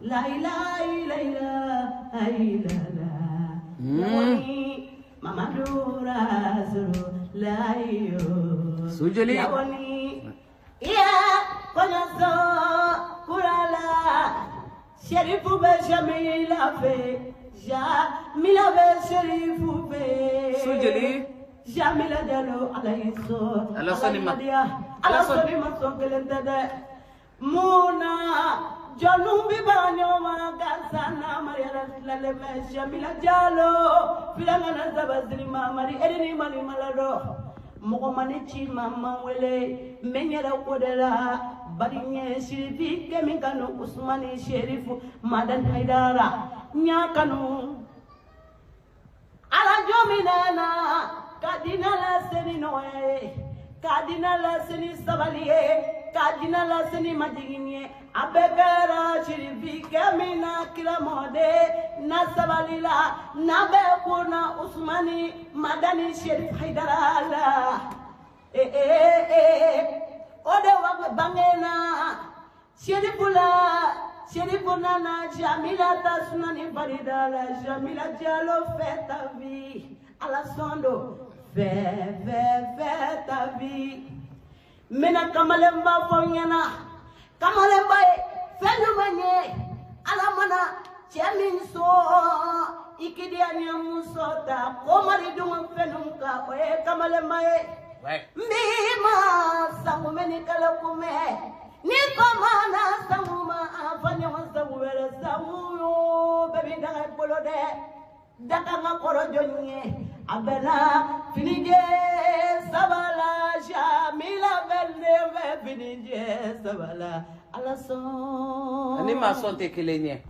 la ilaha illallah yawani Mamadou Rasulullah Sujali yawani ya konaso kurala Sherifu be Jamila fe Jamila be Sherifu be Sujali Jamila Diallo alayso Alasani masokelende Muna Janumbi Banyoma Gasana Maria Laleme Jamila Diallo Filana Zabazri Mari Edini Mali Malado Mokomanichi Mama Wele Menyera Kodela Barinye Shirifi Kemikano Usmani Sherifu Madan Haidara Nyakanu Ala Jominana Kadinala Seni Noe Kadinala Seni Savalie Kadinala Seni Madigine Abegara Shirifi Kemina Kilamode Nasavalila Nabekuna Usmani Madani Sherif Haidara Ode wa bangena Sherifuna na Jamila Tasnani Faridala Jamila Diallo fait ta vie Alasondo fait ta vie Mena Kamalemba Fonyana Kamalemba Fenumanye Alamana Cheminso Ikidia Nyamusota Komari Dunga Fenumka Kamalemba Mima Samumeni Kalakume Nikomana Samuma Afanya Wasawere Samuyo Baby Danga Polode Dakanga Korojonye Abena Finije Sabala Jamila Belneve Finije Sabala Alason Ani mason te kelenye